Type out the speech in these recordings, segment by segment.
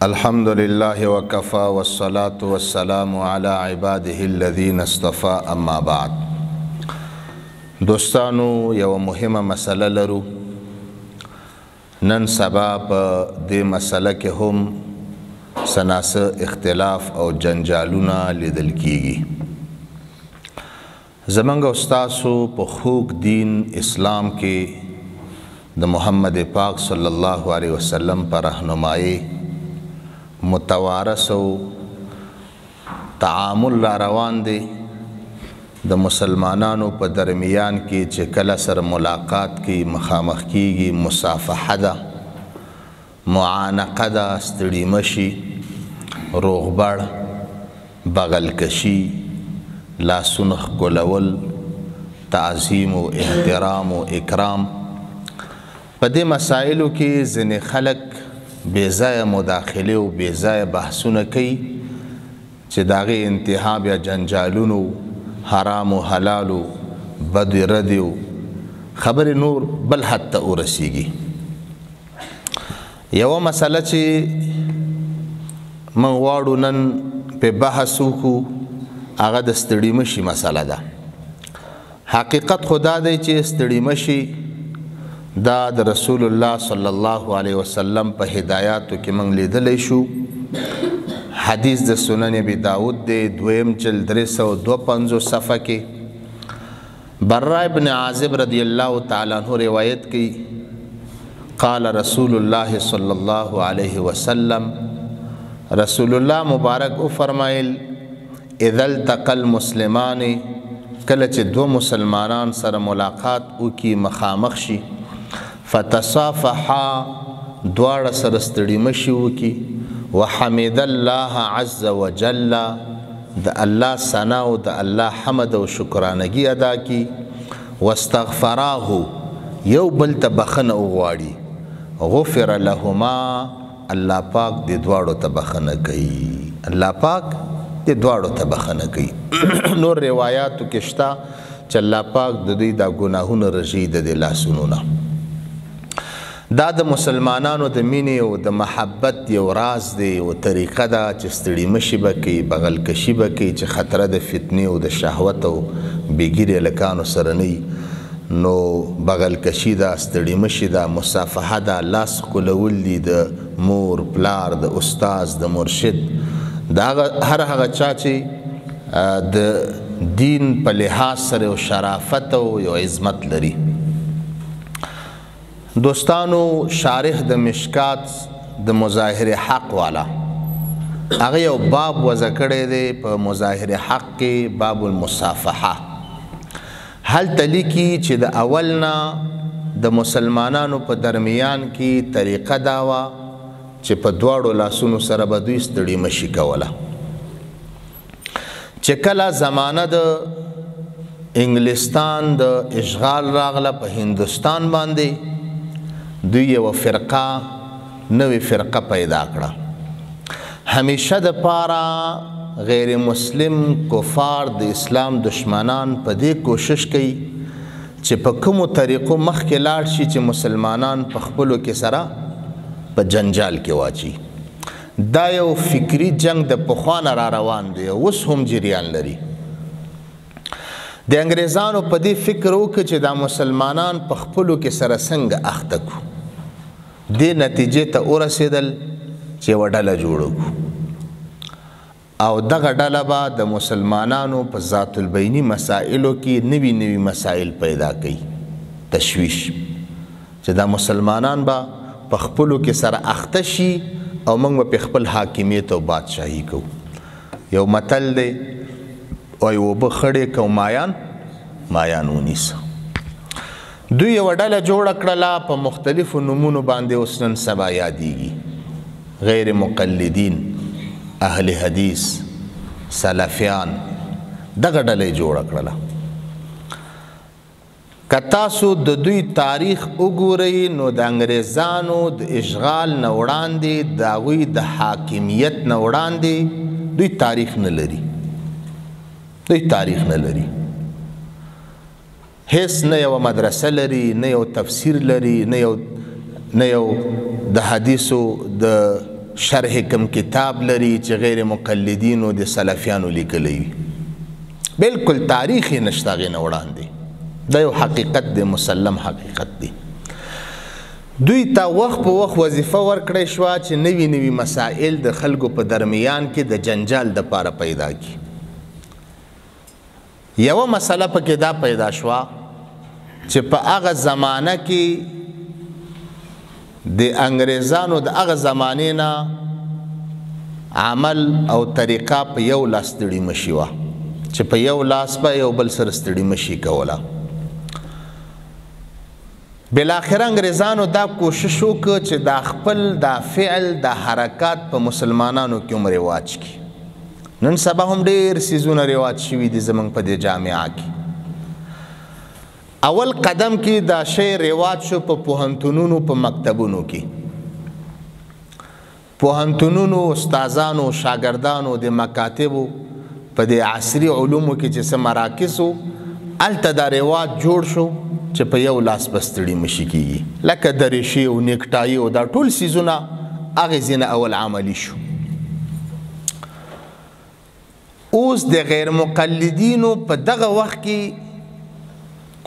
الحمد لله وكفى والصلاة والسلام على عباده الذين اصطفى اما بعد. دوستانو یو مهمه مسله لرو. نن سبا په دې مسله کې هم سناسه اختلاف او جنجالونه لیدل کیږي. زمونږ استاسو په خوږ دین اسلام کې د محمد پاک صلی الله علیه وسلم پر رهنمایي متوارث او تعامل را روان دی. د مسلمانانو په درمیان کې چې کله سره ملاقات کی مخامخ کیږي، مصافحه ده، معانقه ده، ستړي مشي، روغبړ، بغل کشي، لاسونه ښکلول، تعظیم و احترام و اکرام. په دې مسائلو کې ځینې خلک بېځایه مداخلې او بېځایه بحثونه کوي چې د هغې انتها بیا جنجالونو، حرام و حلالو، بد ردیو خبرې نور بل حد ته ورسیږي. یوه مسله چې موږ غواړو نن په بحث وکړو هغه د ستړي مشي مسله ده. حقیقت خو دا دی چې ستړي مشي دا د رسول الله صلی الله علیه وسلم په هدایاتو کې موږ لیدلی شو. حدیث د سنن ابي داود دی، 2 جلد 352 صفحه کې برا ابن عازب رضی الله تعالی عنہ روایت کی قال رسول الله صلی الله علیه وسلم، رسول الله مبارک او فرمایل اذا التقى المسلمان، کله چې دو مسلمانان سره ملاقات وکي مخامخ شي، فتصافحا دواړه سره ستړي مشي وکي، وحمد الله عز وجل د الله ثنا او د الله حمد او شکرانګي ادا کی، واستغفراه یو بل ته بخنه وغواړي، غفر لهما الله پاک دې دواړو ته بخنه کوي، الله پاک دې دواړو ته بخنه کوي. نور روایاتو کې شته چې الله پاک د دوی دا ګناهونه رژي د دې لاسونو نه. دا د مسلمانانو د مینې او د محبت یو راز دی او طریقه ده چې ستړي مشي به کوي، بغل کشي به کوي چې خطره د فتنې او د شهوت او بېګیرې هلکانو سره نه. نو بغل کشي ده، ستړي مشي ده، مصافحه ده، لاس ښکلول دي د مور، پلار، د استاز، د مرشد، د هر هغه چا چې د دین په لحاظ سره یو شرافت او یو عظمت لري. دوستانو، شارح د مشکات د مظاهر حق والا هغه یو باب وضع کړی دی په مظاهر حق کې، باب المصافحه. هلته لیکي چې د اول نه د مسلمانانو په درمیان کې طریقه دا وه چې په دواړو لاسونو سره به دوی ستړي مشي کوله. چې کله زمانه د انګلستان د اشغال راغله په هندوستان باندې، دوی یو فرقه، نوې فرقه پیدا کړه. همیشه د پاره غیر مسلم کفار د اسلام دشمنان په دې کوشش کوي چې په کومو طریقو مخکې لاړ شي چې مسلمانان په خپلو کې سره په جنجال کې واچي. دا یو فکری جنگ د پخوا نه را روان دی، اوس هم جریان لري. د انګریزانو په دې فکر وکړه چې دا مسلمانان په خپلو کې سره څنګه اخته کړو. دې نتیجې ته ورسېدل چې یوه ډله جوړه کړو او دغه ډله به د مسلمانانو په ذات البیني مسائلو کې نوي نوي مسائل پیدا کوي، تشویش، چې دا مسلمانان به په خپلو کې سره اخته شي او موږ به په خپل حاکمیت او بادشاهي کوو. یو متل دی وایي اوبه خړې کو مایان ونیسه. دوی یوه ډله جوړه کړله، په مختلفو نومونو باندې اوس نن سبا یادیږي. غیر مقلدین، اهل حدیث، سلفیان، دغه ډله یې جوړه کړله. که تاسو د دوی تاریخ وګورئ نو د انګریزانو د اشغال نه وړاندې، د هغوی د حاکمیت نه وړاندې دوی تاریخ نه لري. دوی تاریخ نه لري، هیڅ نه یو مدرسه لري، نه یو تفسیر لري، نه یو د حدیثو د شرح کم کتاب لري چې غیر مقلدینو د سلفیانو لیکلی وي بالکل تاریخ یې نشته هغې نه وړاندې دا یو حقیقت دی مسلم حقیقت دی دوی ته وخت په وخت وظیفه ورکړی شوه چې نوي نوي مسائل د خلکو په درمیان کې د جنجال دپاره پیدا کړي یوه مسله پکې دا پیدا شوه چې په هغه زمانه کې د انګریزانو د هغه زمانې نه عمل او طریقه په یو لاس تړي مشي وه چې په یو لاس به یو بل سره ستړي مشي کوله بالاخره انګریزانو دا کوشش وکړ چې دا خپل دا فعل دا حرکات په مسلمانانو کې هم رواج کړي نن سبا هم ډېر څیزونه رواج شوي دي زموږ په دې جامعه کې اول قدم کې دا شی رواج شو په پوهنتونونو په مکتبونو کې پوهنتونونو استادانو شاګردانو د مکاتبو په دې عصري علومو کې چې څه مراکز وو هلته دا رواج جوړ شو چې په یو لاس به ستړي مشي کېږي لکه دریشي او نیکټایي او دا ټول څیزونه هغې ځینې اول عملي شو اوس د غیر مقلدینو په دغه وخت کې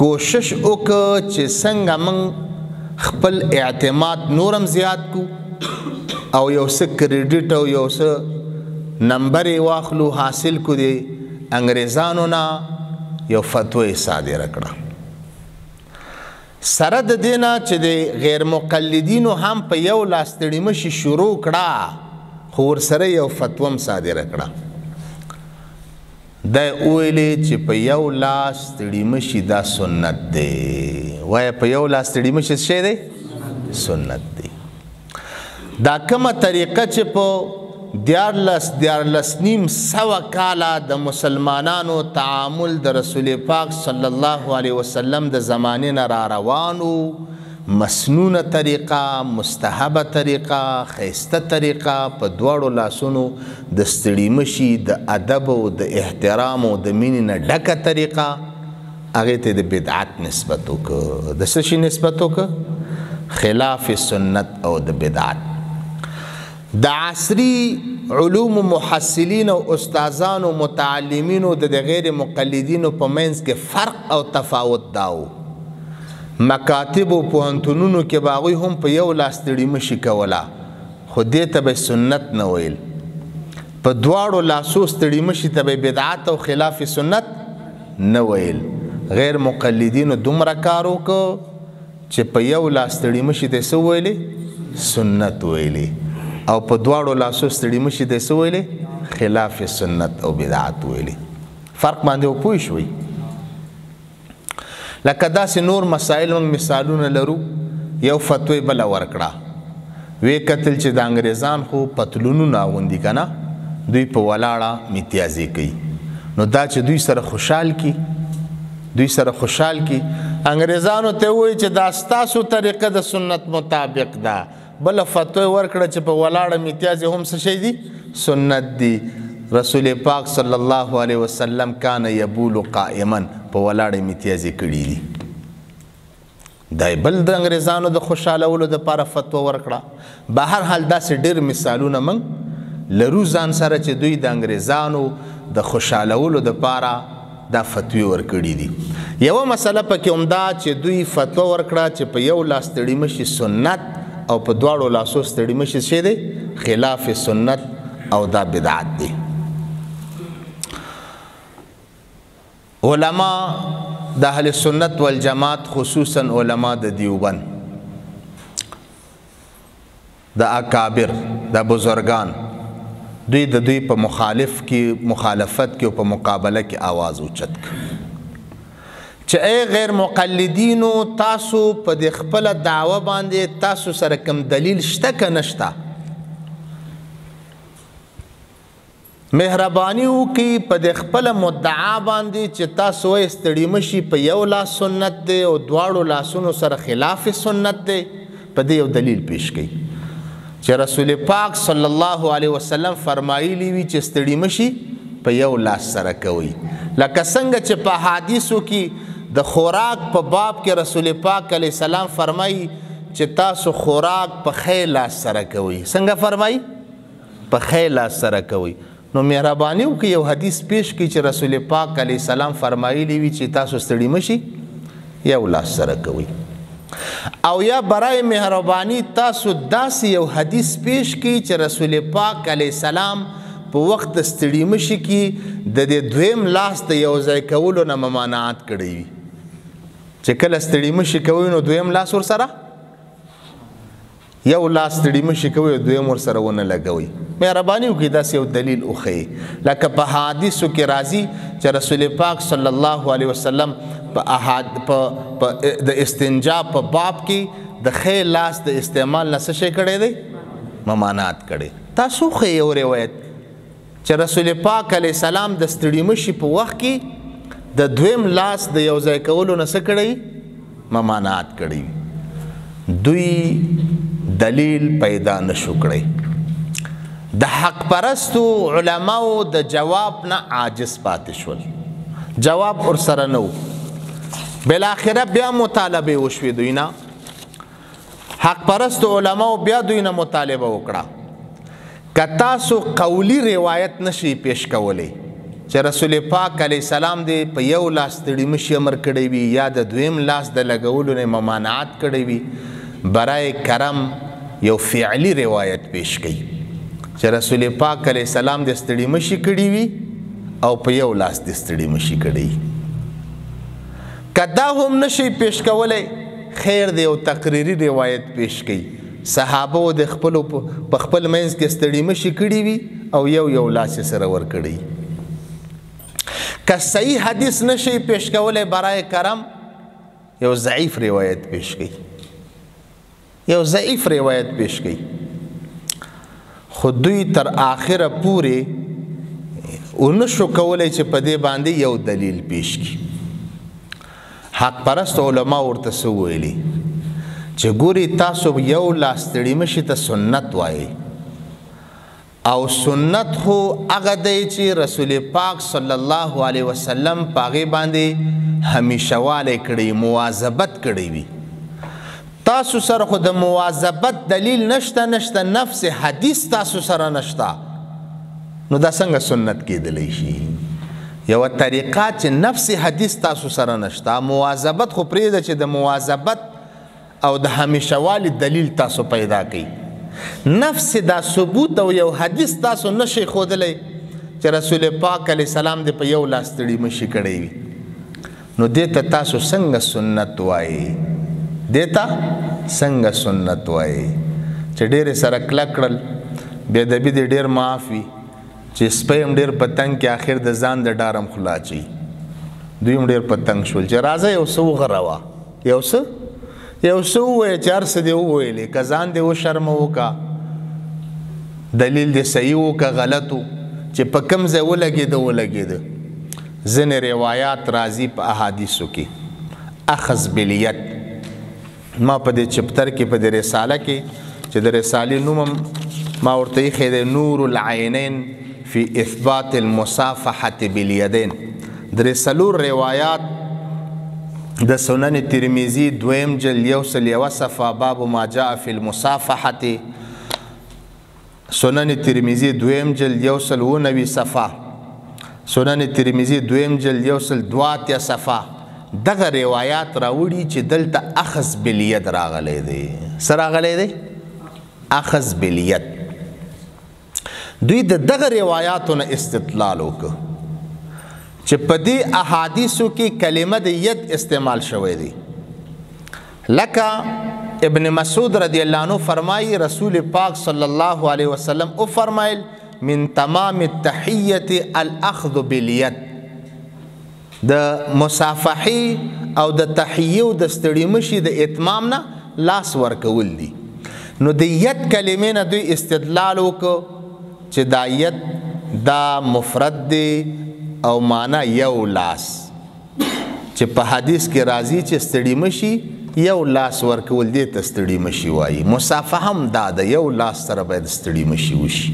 کوشش وکړه چې څنګه موږ خپل اعتماد نورم زیات کو او یو څه کریډیټ او یو څه نمبر یې واخلو حاصل کو دی انګریزانو نه یو فتوه یې صادره کړه سره د دې نه چې د غیر مقلدینو هم په یو لاس تړي مشي شروع کړه خو ورسره یو فتوه هم صادره کړه دا ویلې چې په یو لاس تړي مشي دا سنت دی وایه په یو لاس تړي مشي څه شی دی سنت دی دا کومه طریقه چې په دیارلس نیم سوه کاله د مسلمانانو تعامل د رسول پاک صلی الله علیه وسلم د زمانې نه را روانو مسنونه طریقه مستحبه طریقه ښایسته طریقه په دواړو لاسونو د ستړي مشي د ادب او د احترام او د مینې نه ډکه طریقه هغې ته د بدعت نسبت وکړه د څه شي نسبت وکړه خلاف سنت او د بدعت د عصري علوم محصلین او استادانو متعلمینو د غیر مقلدینو په منځ کې فرق او تفاوت داو مکاتب او پوهنتونونو کې به هغوی هم په یو لاس تړي مشي کوله خو دې ته به سنت نه ویل په دواړو لاسو ستړي مشي ته به بدعت او خلاف سنت نه ویل غیر مقلدینو دومره کار وکړو چې په یو لاس تړي مشي ته څه ویلې سنت ویلې او په دواړو لاسو ستړي مشي ته څه ویلې خلاف سنت او بدعت ویلې فرق باندې پوه شوئ لکه داسې نور مسائل موږ مثالونه لرو یو فتوی بله ورکړه وی کتل چې د انګریزان خو پتلونونه اغوندي که نه دوی په ولاړه میتیازي کوي نو دا چې دوی سره خوشحال کی انګریزانو ته وایي چې دا ستاسو طریقه د سنت مطابق ده بله فتوی ورکړه چې په ولاړه میتیازي هم څه شی دي سنت دي رسول پاک صلی الله علیه وسلم کان یبول قائما په ولاړه میتیازي کړي دي دا بل د انګریزانو د خوشحالولو دپاره فتوه ورکړه به هر حال داسې ډېر مثالونه موږ لرو ځان سره چې دوی د انګریزانو د خوشحالولو دپاره دا فتوی ورکړي دي یوه مسله پکې همدا چې دوی فتوه ورکړه چې په یو لاس تړي مشي سنت او په دواړو لاسو ستړي مشي څه دی خلاف سنت او دا بدعت دی علما د اهل سنت والجماعت خصوصا علما د دیوبند د اکابر د بزرگان دوی د دوی په مخالفت کې او په مقابله کې आवाज اوچت کړ چې ای غیر مقلدینو تاسو په د خپل دعوه باندې تاسو سره کوم دلیل شته که نشته مهرباني وکړئ په د خپل مدعا باندې چې تاسو وایي ستړي مشي په یو لاس سنت دی او دواړو لاسونو سره خلاف سنت دی په دې یو دلیل پیش کړئ چې رسول پاک صلی الله علیه وسلم فرمایلی وي چې ستړي مشي په یو لاس سره کوي لکه څنګه چې په حدیثو کې د خوراک په باب کې رسول پاک علیه السلام فرمایي چې تاسو خوراک په ښی لاس سره کوئ څنګه فرمایي په ښی لاس سره کوئ. نو مهرباني وکړئ یو حدیث پیش کړئ چې رسول پاک علیه السلام فرمایلی وي چې تاسو ستړي مشي یو لاس سره کوئ. او یا برای مهرباني تاسو داسې یو حدیث پیش کړئ چې رسول پاک علیه السلام په وخت د ستړي مشي کې د دې دویم لاس د یو ځای کولو نه ممانعت کړی وي چې کله ستړي مشي کوئ نو دویم لاس ورسره یو لاس ستړي مشي کوئ دویم ورسره ونه لګوئ. مهرباني وکړئ داسې یو دلیل وښیئ لکه په حدیثو کې راځي چې رسول پاک صلی الله علیه وسلم په د استنجا په باب کې د ښی لاس د استعمال نه څه شی کړی دی ممانعت کړی. تاسو وښیئ یو روایت چې رسول پاک علیه السلام د ستړي مشي په وخت کې د دویم لاس د یو ځای کولو نه څه کړی ممانعت کړی. دوی دلیل پیدا نشو کړی. د حق پرستو علماو د جواب نه عاجز پاتې شول. جواب ورسره نه و. بالاخره بیا مطالبه وشوې دوی نه. حق پرستو علماو بیا دوی نه مطالبه وکړه که تاسو قولی روایت نشي پیش کولی چې رسول پاک علیه السلام دی په یو لاس ستړي مشي امر کړی وي یا د دویم لاس د لګولو نه ممانعت کړی وي برای کرم یو فعلی روایت پیش کړي چې رسول پاک علیه السلام د ستړي مشي کړي وي او په یو لاس د ستړي مشي کړي. که دا هم نشي پیش کولی خیر دی یو تقریري روایت پیش کړي صحابو د خپلو په خپل منځ کې ستړي مشي کړي وي او یو لاس یې سره ورکړي. که صحیح حدیث نشي پیش کولی برای کرم یو ضعیف روایت پیش کړي یو ضعیف روایت پیش کړي. خو دوی تر آخره پورې ونشو کولی چې په دې باندې یو دلیل پیش کړي. حق پرست علما ورته څه ویلي چې ګوري تاسو یو لاس ستړي مشي ته سنت وایي او سنت خو هغه دی چې رسول پاک صلی الله علیه وسلم په هغې باندې همیشه والی کړی مواظبت کړی وي. تاسو سره خو د مواظبت دلیل نشته نفس حدیث تاسو سره نشته نو دا څنګه سنت کېدلی شي؟ یوه طریقه چې نفس حدیث تاسو سره نشته مواظبت خو پرېږده چې د مواظبت او د همیشه والی دلیل تاسو پیدا کړئ. نفس دا ثبوت او یو حدیث تاسو نشئ ښودلی چې رسول پاک علیه السلام د په یو لاس ستړي مشي کړی وي نو دې ته تاسو څنګه سنت وایي؟ دې ته څنګه سنت وایي چې ډېرې سره کلک کړل بې ادبي دې ډېر معاف وي چې سپی هم ډېر پتنګ کې آخر د ځان د ډار هم خلا اچوي. دوی هم ډېر پتنګ شول چې راځه یو څه وغروه یو څه ووایه چې هر څه دې وویلې که ځان دې وشرموه که دلیل دې صحیح و که غلط و چې په کوم ځای ولګېده. ځینې روایات راځي په احادیثو کې اخذ بالید. ما په دې چپتر کې په دې رساله کې چې د رسالې نوم هم ما ورته ایښی دی نور العینین فی اثبات المصافحة بالیدین. درې څلور روایات د سنن ترمذی دویم جلد 101 صفحه باب ما جاء فی المصافحة. سنن ترمذی دویم جلد 190 صفحه سنن ترمذی دویم جلد 182 صفحه دغه روایات راوړي چې دلته اخذ بالید راغلی دی. څه راغلی دی؟ اخذ بالید. دوی د دغه روایاتو نه استدلال وکړ چې په دې احادیثو کې کلمه د ید استعمال شوی دی. لکه ابن مسعود رضی الله عنه فرمایي رسول پاک صلی الله علیه وسلم او فرمایل من تمام التحیة الاخذ بالید. د مصافحې او د تحیې او د ستړي مشي د اتمام نه لاس ورکول دي. نو د ید کلمې نه دوی استدلال وکړو چې دا ید دا مفرد دی او معنا یو لاس چې په حدیث کې راځي چې ستړي مشي یو لاس ورکول دې ته ستړي مشي وایي. مصافحه هم دا ده یو لاس سره باید ستړي مشي وشي.